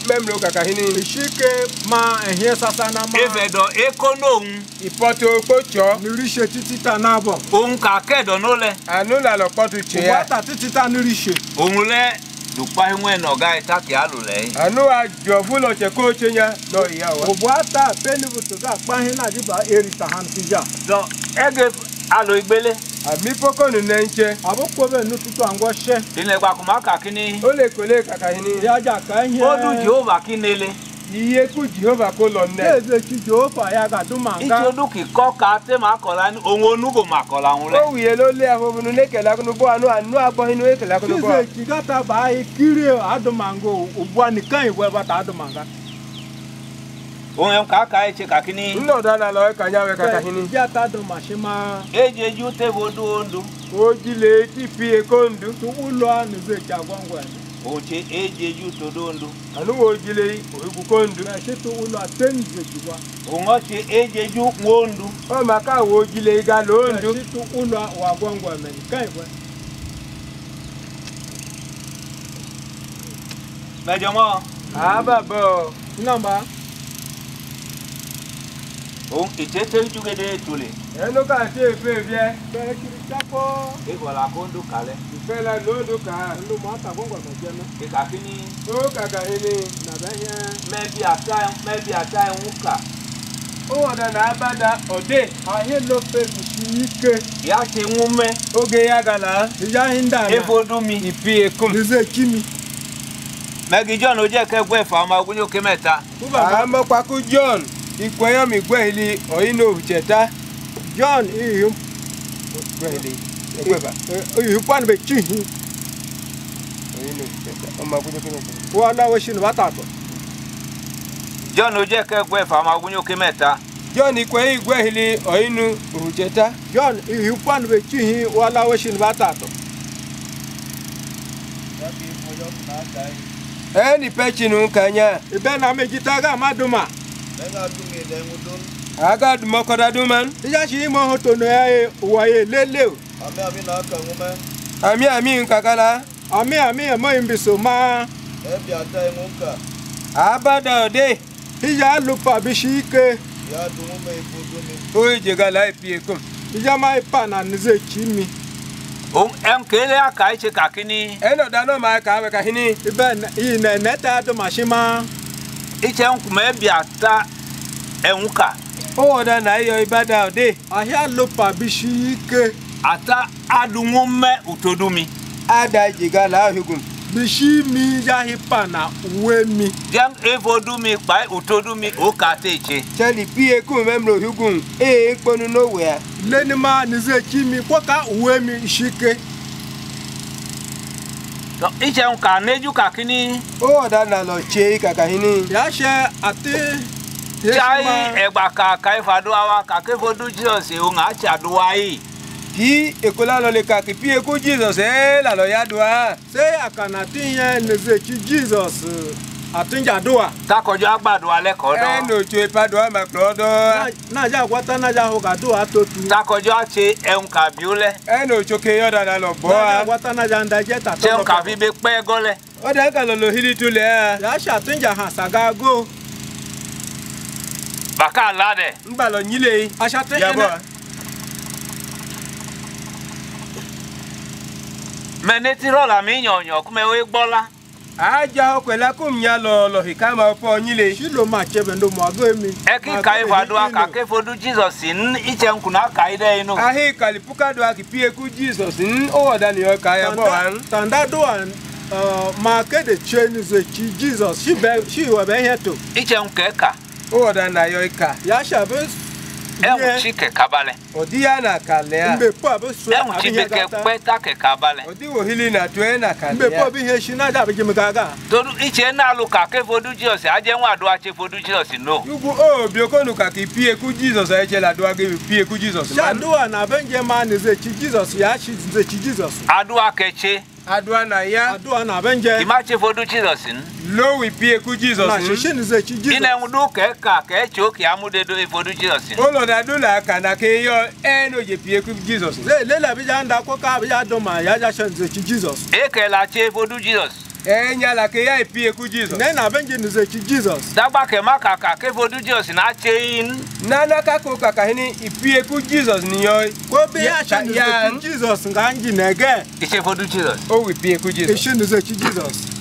memlo kaka hini ishike ma ehie sasa na ma efedo ekonohun ipoto okpocho ni rishe titita na bo ohun ka kedo no le anu la lo kpotuchi ya agwata titita ni rishe ohun le dupa enwe no ga itaki alu le anu ajo fulo che ko chenya lo iya wa obwata peni butuga pahin na diba erita han tija so ege alo igbele ami pokonu nenche abukwo be nututu angwo she ile gba kuma kakini o le kole kaka hini ya ja ka ihe odu jehova kinele iye ku Jehova ko lo nne eze ki Jehova ya ga dumanga ichodu ki koka te makola ni ohun onugo makola hun le o wiye lo le afobunu ne kela kunu bo anu agbo hinu ekela kunu bo eze ki gata ba ikiri adumango ubwa nikan iwe bata adumanga ohun kaka eche kakini nno dana lo ka nyawe kaka hini ya ta do mashima ejeju te bodu ondu o jile ti fi ekondu tu ulo anu ze ki agwangwa oche ejeju todondu anu o jile ohigu kondu na she tu ulo aten ze ki wa ohun oche ejeju wondu o maka wo jile ga lo ndu she tu ulo wa agwangwa men kan iwe mejomo ababo namba ohun ichete jugede tule enu ka ti efe vie be kiri chapo ikola kondu kale ifela lo ndu ka ndu ma ta agwangwa mejena ikakini o kaka hini na be ihe mebi ata enwuka o oda na abada ode ahe lo fe ike ya se nwume oge ya gala ya hinda efodu mi ipi ekun lize kimi megi john oje kegwe fa ma ogunyo ke meta amo paku John ikweyo mi gwehili oyino ucheta John ihim gwehili egweba ihipwan be chihi oyino ucheta oma kunyo kunyo wala weshin batato john oje kegwe fa ma ogunyo ke meta John ikweyo gwehili oyino ucheta John ihipwan be chihi wala weshin batato eni pechinu kanya ibe na mejitaga maduma Nenga dumi dengudun. aga dumokoda duman ija shi mo hoto no ya waye lele Ami na ka ngume. ami nkakala ami mo imbiso ma Ebi ata emuka. Abada ode. Ija lupa bishike. Ya dumume ifudumi. Oye jegala ipi ekum. Ija ma ipa na nize chimi. Kele aka iche kakini. Eno dano ma ka we ka hini. Ibe ine neta do mashima. Iche nkume ebi ata emuka. O da na yo ibada ode. Ahia lupa bishike. Ata adumume utodumi. Ada jegala hugum. Bishimi ja hipa na wemi. Jang evodumi by utodumi okateche. Chali pi ekum memro hugum. Ekponu no where. Leni ma nize chimi kwaka wemi shike. So iche nka neju kakini. O da na lo che ka hini. Ya she ate. Chai egbaka kai faduwa ka ke fodu Jesus o nga chaduwa yi. Ki ekola lo le ka ki pi eku Jesus la lo ya doa. Se akana tinye nize chi Jesus. Atinja doa. Takojo agbado ale kodo. Eno che pa doa ma klodo. Na ja kwata na ja hoga doa totu. Takojo ache enka biole. Eno choke yo da na lo bo. Na kwata na ja ndaje ta Che enka bi be pe gole. O da ka lo hili tule a. Ya sha tinja ha saga go. Baka lade. Ngba lo nyile. Asha Ya bo. Meneti rola mi nyonyo kume we gbola. Aja okwela kum nya lo hikama po nyile. Shilo ma chebe ndo mo ago emi. Eki kai faduwa ka ke fodu Jesus in iche nkuna kai de inu. Ahi kalipuka doa ki pi eku Jesus o da ni o ka ya bo an. Tanda doa ma ke de cheni ze chi Jesus shi we be heto. Iche nkeka. O da na yo ka. Ya sha be Chike kabale. Odi ya na kalea. mbe po abe so Chibe ke kweta ke kabale. Odi wo hili na twe na kalea. mbe po bi he shi na ja be jimi gaga. Todu iche na lu ka ke fodu Jesus aje nwa do ache fodu Jesus no. Yugu o bi okonu ka ki pi eku Jesus e che la do age pi eku Jesus. Sha doa na benje ma ni ze chi Jesus ya shi ze chi Jesus. Adu akeche. Adwa na ya. Adoa na benje. Imache fodu Jesus in. Lo wi pi eku Jesus. Na shi ni ze chi Jesus. Ine ndu ke ka ke choki amude do fodu Jesus in. O lo da do la ka na ke yo eno je pi eku Jesus. Le bi ja nda ko ka bi ja do ma ya ja shi ze chi Jesus. Eke la che fodu Jesus. Enya la ke ya pi eku Jesus. Ne na benje ni ze chi Jesus. Dagba ke maka ka ke fodu Jesus na che in. Nana ka ko ka hini ipi eku Jesus ni yo. Ko bi ya shi ni ze chi Jesus nga nji nege. Iche fodu Jesus. O wi pi eku Jesus. Shi ni ze chi Jesus.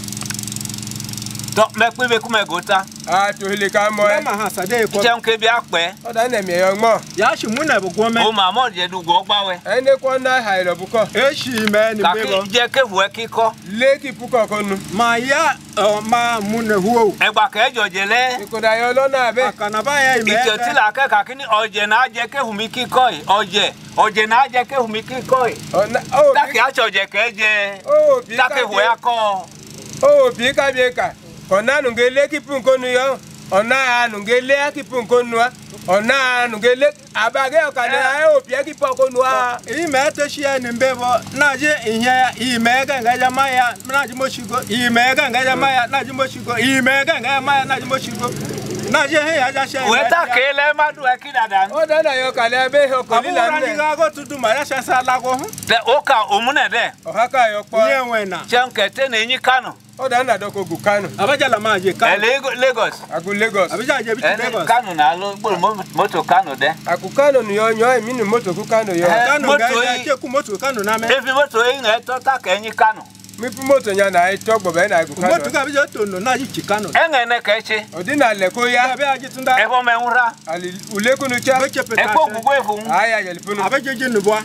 To me pe be kuma gota. A to hili ka mo e. Ma ha sade ko. Iche nke bi ape. O da na mi yo mo. Ya shi mu na bu gome. O ma mo je du go gbawe. Ene ko na ha ilo buko. E shi me ni Ka bebo. ke je ke hu ekiko. Le ki puko konu. Ma ya ma mu na huo. Egba ke jojele. Iko da yo lo na be. Akana ba ya ime. Iche ti la ke ka kini oje na je ke hu mi kiko yi. Oje na je ke hu mi kiko yi. O na o. Taki acho je ke je. O bi ka. Taki hu ako. O bi ka bi ka. Ona nungele ki pun konu yo. Ona nungele ki pun konu a. Ona nungele abage o ka na o bi ki pun konu a. Ime to shi ni mbebo. Na je ihe ime ga ngaja maya na je moshigo. Ime ga ngaja maya na je moshigo. Ime ga ngaja maya na je moshigo. Na je he ya ja she. Weta ke le madu eki dada. O da na yo ka le be ho ko ni la Abura ni nne. ga go tutu ma ya sha sa la go hu. De oka omune de. O ha ka yo po. Ye wena. Chenke te na enyi Kano. O da na do ko gu Kano. Abaja la ma je ka. Lagos. Agu Lagos. Abaja je bi Lagos. Kano na lo gboro moto Kano de. Agu Kano ni yo nyo emi ni moto ku Kano yo. Kano ga moto ya yi. che ku moto Kano na me. Efi moto yi na to ta ka enyi Kano. Mi pu moto nya na e to gbo be na agu Kano. Moto ga bi je to no na ji Kano. Enge ne ka eche. O di na le ko ya. Abi aji tunda. Efo me nwura. Ali ulekunu cha. Be che pe ta. Ekpo gbugbo efu. Aya yeli punu. Abaja je nu bo.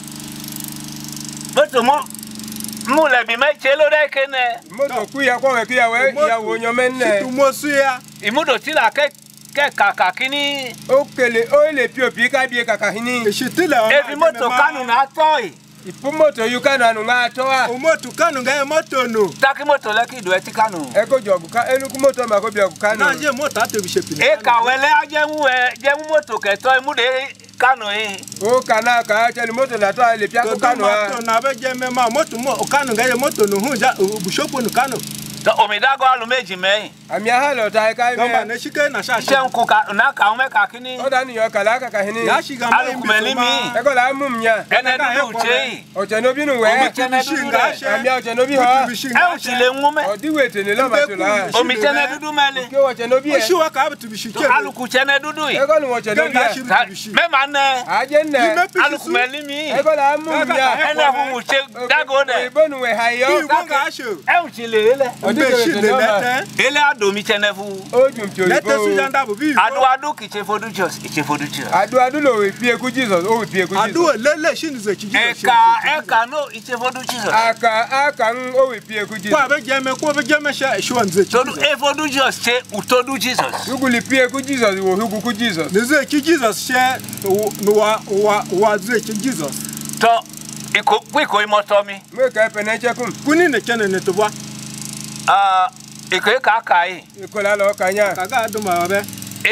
Moto mo mu le bi me che lo de kene. Moto ku ya ko we ku ya we ya wo nyo menne. Tu mo su ya. Imudo ti la ke kaka kini. O kele o le pi obi ka bi kaka hini. Eshitile o. Efi moto Kano na toy. Ipu moto yu Kano anu nga to a. O moto Kano ga moto no. Taki moto le ki do eti Kano. E ko jogu ka enuku moto ma ko bi ogu Kano. Na je moto ato bi shepi. E ka wele aje mu moto ke to imude Kano yi. O kana ka cheli moto na to le pi Ko aku Kano a. moto na be je me ma moto mo Kano ga moto no hu ja bu shopo no Kano. to omidago alu meji meyin amia halo ta kai gamba me ne shike na shashi chen ku ka na ka me ka kini oda ni yo kala ka hini ya shi gamba alu kumeli mi e ko la mum nya ene dudu chei o je no bi nu we chene dudu amia o je no bi ho e chile ngume o di wete ni lo ma to la omi chene dudu mele ke o je no bi e shi wa ka to bi shike alu ku chene dudu e ko lu o je no bi me mane a je ne alu kumeli mi e ko la mum nya ene hu che dago de e bo nu we hayo Iwo ga asho e chile ele o di be shi le lete ele adomi chene fu o jum to lete su janda bo bi adu ki chefodu jos ichefodu jos adu lo we pie ku Jesus o we pie ku Jesus adu lele shi nze chi Jesus eka no ichefodu jesus aka o we pie ku Jesus kwa be je me shi wa nze chi todu efodu jos che utodu jesus uguli pie ku Jesus wo hugu ku Jesus nze chi Jesus she no wa nze chi Jesus to iko imoto mi me ka pene chekum kuni ne chene ne to bwa iko ka kai iko la lo kanya kaga adu ma be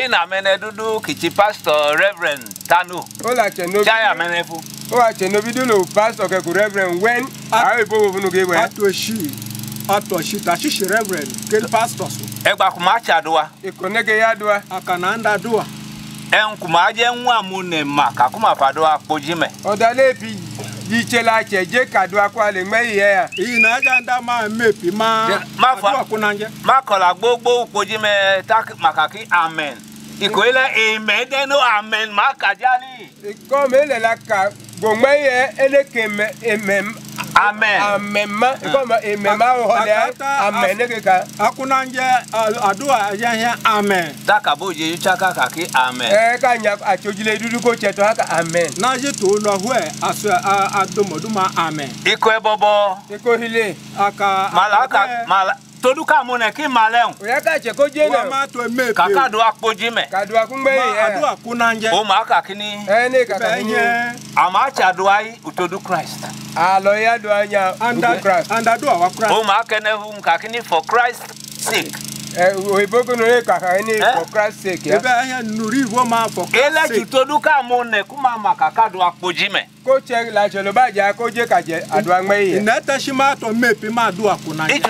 ina mene dudu kichi pastor reverend tanu o la cheno chaya menefu o a cheno bi dulo pastor ke ku reverend when a bo bo nu ke we ato shi ta shi reverend ke pastor so egba kuma chadoa iko ne ke ya doa akana anda doa kuma je nwa mu ne ma ka kuma fadoa pojime o da le bi yi chela cheje kadua kwa le nwe ye ya ina aja nda ma mepi ma fa kunanje ma kola gbogbo pojime tak makaki amen iko ile amen de no amen ma kajali ko me le la ka go nwe ye ele ke me amen amen ma ko ma amen ma o le amen ne ke ka akunanje adua ya amen taka boje yuchaka kaki amen ka nya achojile dudu ko cheto haka amen na je to no hwe aso adomoduma amen iko ebobo iko hile aka mala toduka mone ki maleun o ya ka che ko je wa na ma to mepi kaka do apojime kadua ku ngbe ye adua kunanje o ma kakini ne ka ka ni ama chadoai utodu christ alo ya do anya anda do wa Christ o ma kene hu kakini for christ sake o iboko no le ka ka ni for Christ sake ya ebe anya nuri wo ma for ele tutoduka mone kuma makaka do apojime ko che la che lo ba ja ko je ka je adu angbe ye ina ta shi ma to mepi ma do akunanje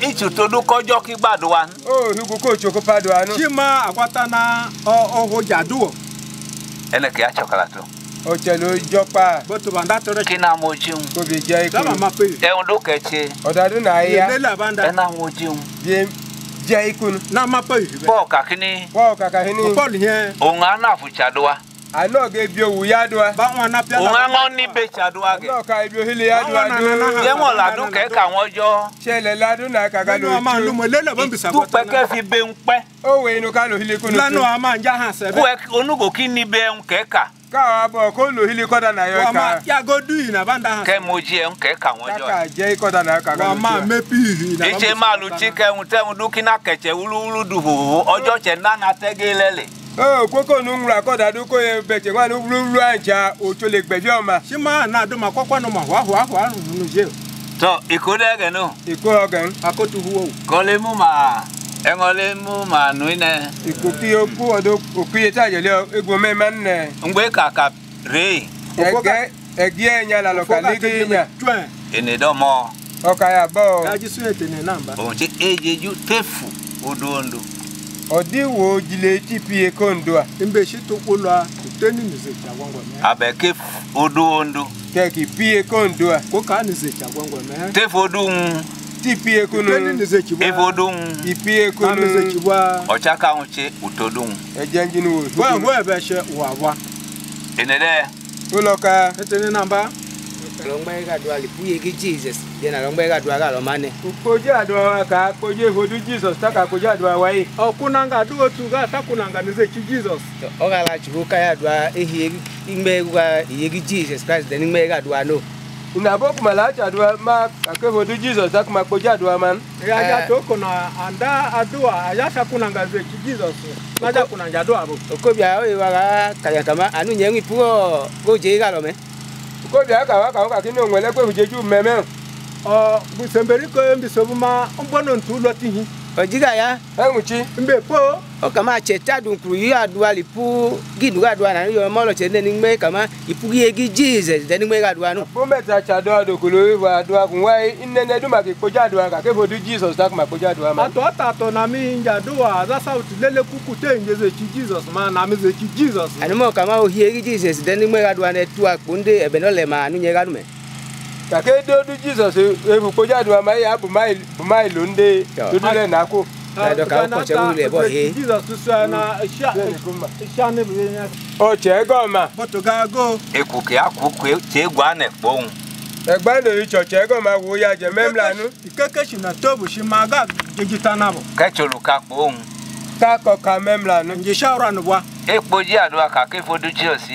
ichutodu kojo ki gbadowa o hugu ko choko padu anu shi ma akwata na oho jadu ele ki achokalato o che lo jopa but banda to kina mojun ko be je da ko ma pe e ndo keche o da du na ya le la banda ena mojun je je ikun na ma pe bo kakini ko ka ka hini Paul here onga na fuchadowa ano ge bi owu ya do ba won na pia onga ngoni be chadowa ge no ka bi o hile ya do adu ye mo ladun ke ka won jo chele ladu na ka ga no lo ma lu mo le la ban bisa tu peke fi be npe o we inu ka lo hile kunu la no ama nja ha se be ku onugo kini be nke ka ka abo ko lo hile ko da na yo wa ma ka ya go do ina banda ha ke moji e nke ka won jo ka je ko da na ka ga wa ma mepi na ije malu chike unte dukina keche wulu duhu ojo che nana tegelele o koko nu nra ko da du ko e beche wa nu blu anja o to le gbebi o ma shi ma na do ma kwakwa no ma wa nu je to ikodege no iko ogan akotu huwo gole mu ma engole mu ma nu ine iko ki o ku odo okuye ta je le ego me man ne ngbe kaka re ege enya la lo ka ligi nya ene do mo o ka ya bo ya ji su etene namba o ti ejeju tefu odondo odiwo jile tipi kondo a mbe shi to kolo teni ni se chagwango me abeke odondo ke ki pie kondo a ko ka ni se chagwango me tefu odun tipi kunu teni ni se chibwa evodun ipie ka ni se kunu chibwa ochaka unche utodun ejanji nu wa ebe she wa ene de uloka etene namba longba ga do ali puye ki Jesus na longba ga do ga lo mane koje adwa ka koje hodu Jesus taka koje adwa wai okunanga do tu ga takunanga ni se chi Jesus o ga la chibu ka ya do ehi ngbe ga yegi Jesus Christ den ngbe ga do no ina boku malacha adwa ma ka hodu Jesus taka ma koje adwa man ya ja to kona anda adua ya takunanga se chi Jesus na ja kunanga do abo okobia o wa ga kaya kama anu nyengi puo go je ga lo me ko bi aka wa ka kini onwele pe hujeju meme bu semberi ko mbi so ma mbono ntu lo tihi Ojiga ya. Enwuchi. Mbe po. O kama cheta dun kru yi adua lipu gidu adua na yo mo lo chende ni me kama ipugi egi Jesus de ni me adua no. Bo meta cha do adokulu wa adua kun wa inene du ma ke poja adua ka ke bodu Jesus tak ma poja adua ma. Ato na mi nja do wa za sauti lele kukute nje chi Jesus ma na mi ze chi Jesus. Ani mo kama o hi egi Jesus de ni me adua na tu akunde e be no le ma anu nye gadu me. Ka ke do Jesus e bu poja adua ma ya bu mai londe do le na ko. Do ka ko che wu le bo he. Jesus tu so na sha ne bi nya. O che go ma. Boto ga go. Ekuke akuku te gwa na ekpo un. Egba do ri church e go ma wo ya je memla nu. Ikeke shi na tobu shi ma ga jigita na bo. Ka cholu ka kpo un. Ka ko ka memla nu. Nje shawra no bwa. Ekpo ji adua ka ke fodu Jesus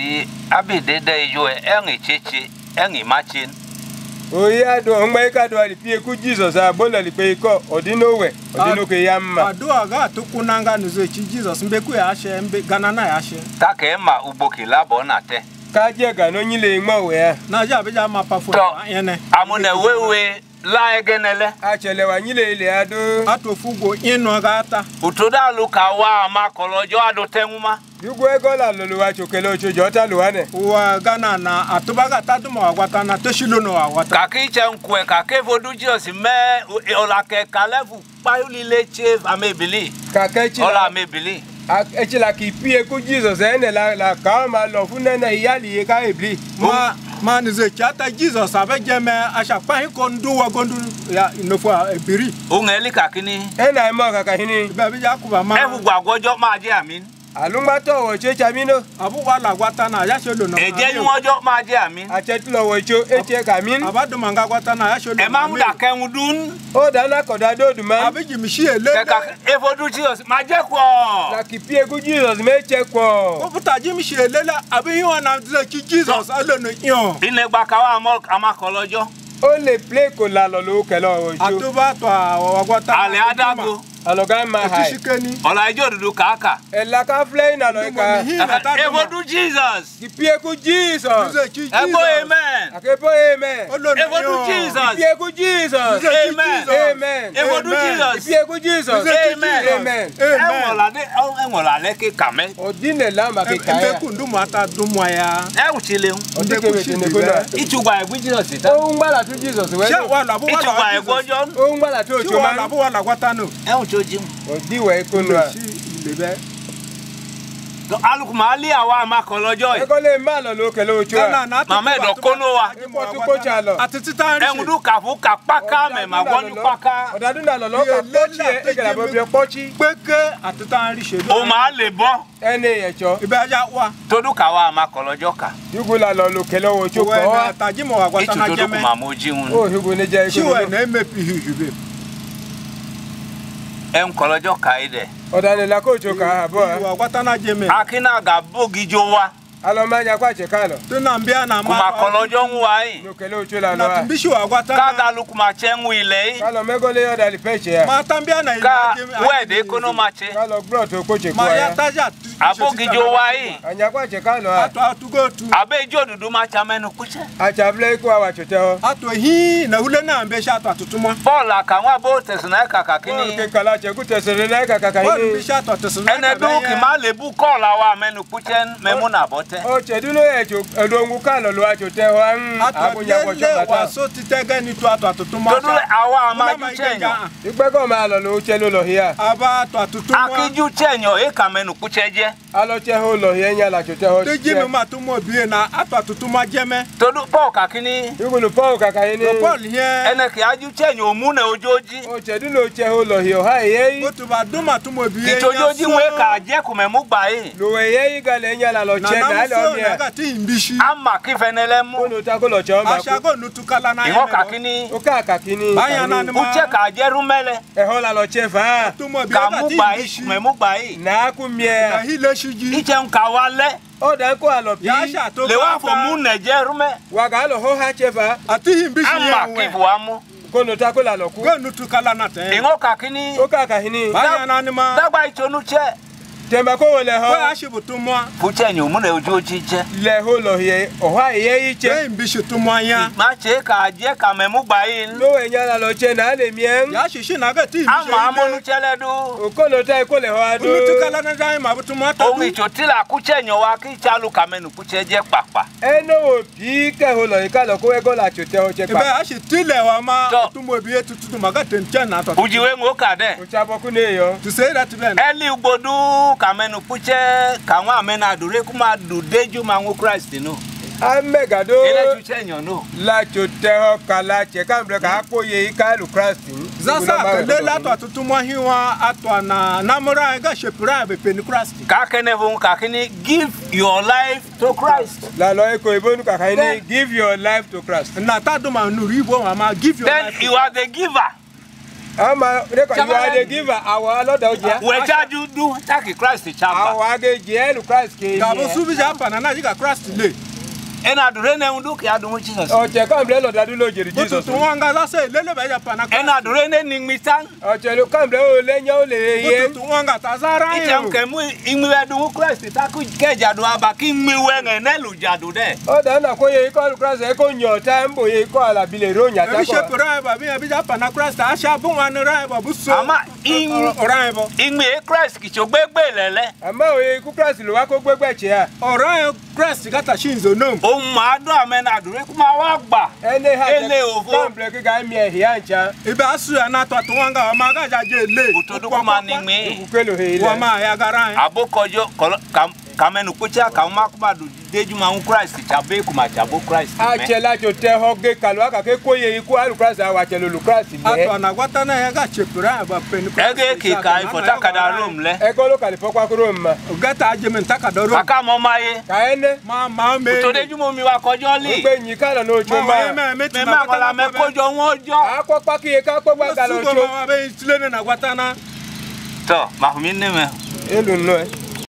abide de ijo en cheche en machin. O ya do ngba ka do ali pie ku Jesus a bo le pe ko odinowe odino ke yamma. Adua ga to kunanga no ze chi Jesus mbe ku ya she mbe ganana ya she. Ta ke ma uboki labo na te. Ka je ga no nyile ngmo we ya. Na ja be ja ma pa fo yene. Amune wewe la egenele. A chele wa nyile ile ado. Ato fugo ino ga ata. Utoda luka wa ma kolojo ado tenuma. Yugo ego la lolu wa chokele ocho jota luwane. Wa gana na atubaga taduma agwata na toshilo no agwata. Kaki chenkwe kake fodu Jesus me olake kalefu payuli leche amebili. Ka chi Ola amebili. Echi la ki pie ku Jesus ene la ka ma lo fun na iyali e ka ebli. Ma ni ze chata Jesus abejeme asha pahin ko ndu wa gondu ya inofo ebiri. Ungeli kakini. Ena mo ka hini. Be bi ja kuba ma. Efu gwagwojo ma je amin. Alungba to wo che chamino. Abu wa la gwata na ya shelo no. Eje nwojo ma je amin. A che tulo wo cho eche kamin. Abadu manga gwata na ya shelo. E ma mu da kenwudun. O da na ko da do du ma. Abiji mi shi ele. Ka efodu Jesus ma je ko. La ki pie ku Jesus me che ko. Ko puta ji mi shi ele la abi yo na ze ki Jesus alo no yon. Ine gba ka wa mo amakolojo. O le play ko la lo lo ke lo wo cho. Atuba to agwata. Ale adago. Aloga ma hai. Tishikeni. Ola ijo dudu kaka. E la ka fly na lo ka. Efodu Jesus. Ki pie ku Jesus. Ebo amen. Akepo amen. Efodu Jesus. Pie ku Jesus. Amen. Amen. Efodu Jesus. Pie ku Jesus. Amen. Amen. Enwola le ke kame. Odine la ma ke ka ya. Mbe kundu mata dumwa ya. E uchile un. Ode ke we ne ko na. Ichugba egwu Jesus ta. O ngba la tu Jesus we. Se wa la bu wa Ichugba la. egwu ojo. O ngba la tu ojo Wa la ma. bu wa la gwata no. E uchoji un. Odi we ko no. Lebe. To alukuma ali awa amakolojo E yi. ko le ma lo lo ke lo cho. Mama edo kono wa. Ko tu ko cha lo. Atiti tan ri. Enwudu kafu ka paka me ma gwonu paka. Odadun da lo lo ka pochi e ke la bo bi pochi. Peke atiti tan ri se do. O ma le bo. Ene ye cho. Ibe aja wa. Todu ka wa amakolojo ka. Yugo la lo lo ke lo wo cho ko. Wa na taji mo wa gwata Itu na todu jeme. kuma moji un. O yugo ne je Shi ko. wa na emepi hihibe. Enkolojo ka ide. Odane la ko cho ka bo. Wa gwata na jeme. Akina ga bogijo wa. Alo ma nya kwa che ka lo. Tuna mbia na ma. Kuma kolojo nwa yi. Lo ke lo cho la lo. Na timbishi wa gwata. Ka ga lukuma chenwu ile yi. Ka lo me go le yo da li peche ya. Ma tambia na Ka jeme. wede kono mache. Ka lo bro to ko che ko Ma ya ya. taja. Abogijo wa yi. Anya kwa che ka lo a. Ato atugo tu. Abe ijo dudu macha menu kuche. Acha ble ko wa cho te ho. Ato hi na hule na mbe sha ato atutuma. Paul aka nwa bo tesna ka Ko kakini. ke kala che ku te se na ka ka Wa ni. mbe sha ato atutuma. Ene du ki ma lebu call awa menu kuche memuna bote. O che du no e cho edongu ka lo lo a cho te ho an. Ato Abunya ko cho lele wa kata. so titege ni tu ato atutuma. Todu awa ma ju chenyo. Igbe ko ma lo lo che lo lo hia. Aba ato atutuma. Akiju chenyo e ka menu kuche je. Alo che ho lo hia nya la cho te ho. Teji mi ma tumo bie na ato atutuma jeme. Todu Paul kakini. Yugo lo pa ka ka ni. Paul here. Ene ki aju chenyo omune ojoji. O che du no che ho lo hia ha ye. Botu ba duma tumo bie. Itojoji nwe ka je kumemu gba yi. Lo we ye ga le nya la lo che na lo mi. Na ga ti imbishi. Ama ki venele mu. Ko lo ta ko lo cho ma. Ashago nutukala na Iwo kakini. O ka ka kini. Baya na ni ma. Uche ka je rumele. E ho la lo che fa. Tumo bie Ka ga mu ti gba yi imbishi. kumemu gba yi. Na ku mie. Na hile shiji. Iche nka wale. O da ko alo pi. Ya sha to. Le wa fo mu neje rume. Wa ga lo ho ha che fa. Ati imbishi Ama ye ki we. amu. Ko lo ta ko la lo ku. Go nutukala na te. Ingo kakini. O ka ka hini. Baya na ni ma. Dagba ichonu che. Temba ko le ho. Wa shi butumo. Puche nyu mu na ojo chiche. Le ho lo ye. Oha ye iche. Be mbi shi tumo ya. Ma che ka je ka memu gba yin. Lo enya la lo che na le mien. Ya shi na ga ti. Ama amonu chele du. Okolo ta ko le ho adu. Unu tukala na dai ma butumo ta. Omi chotila kuche nyo wa ki chalu ka menu puche je papa. Eno obi ke ho lo ka lo ko ego la chote o che Be pa. a shi tile wa ma tumo bi etutu ma ga tenchen na to. Ujiwe ngo ka de. O cha boku ne yo. To say that then. Eli ugbodu ka menu puche ka wa amena adure kuma du deju ma ngo Christ no. Amegado. Ele chuche nyo no. La chote ho kala che ka mbre ka ko ye ka lu Christ. Zasa kele la to tutumo hiwa atwa na mura ga shepura be peni Christ. Ka kene vun ka kini give your life to Christ. La lo ko ibonu ka ni give your life to Christ. Na ta do ma nuri bo ma give your Then life. you are the giver. Ama you are the giver. Our Lord Oja. We charge you do take Christ chamba. Our ge je lu Christ ke. Ga bo su bi ja pa na ji ga Christ le. Ena adure ne ndu ki adu Jesus. O che ka mbre lo dadu lo jeri Jesus. To wanga za se lele be ja pa na. Ena adure ne ningmitan. O che lu ka mbre o le nya o le ye. To wanga ta zara Ite nke mu imiwe du Christ ta ku keja du aba ki miwe ne lu jadu de. O da na ko ye ko lu Christ e ko nyo ta mbo ye ko ala bi le ro nya ta Bi ko. shepura ba bi ja pa na Christ a sha bu wan ra ba bu so. Ama ora ba. Imi Christ ki chogbe lele. Ama o ye ku Christ lo wa ko gbegbe che a. Ora Christ ga ta shinzo no. O ma do amena adure kuma wa gba. Ene ha Ele ofo. ka mbre ke ga mi e hia ncha. Ibe asu ya na to wanga ma ga ja je le. Otodo kuma ningmi. Ku ke lo he Wa le. ma ya gara. Abokojo kamenu kucha ka ma kuma du deju ma Christ chabe kuma chabo Christ. A che la chote ho ge kalwa ka ke ko ye ku alu Christ a wa che lu Christ le. Atwa na gwata na ya ga chepura ba peni Christ. Ege ki ka ifota kada room le. E ko lo ka le pokwa ku ro ma. Gata aje men takada ro. Aka mo maye. Ka ene. Ma me. Otodeju mo mi wa kojo li. Gbe yin ka lo no cho ma. Me ma wala me kojo won jo. A ko pa ki ye ka ko gba ga lo cho. Ma be chile na gwata na. To, ma mi ne me. Elu no e.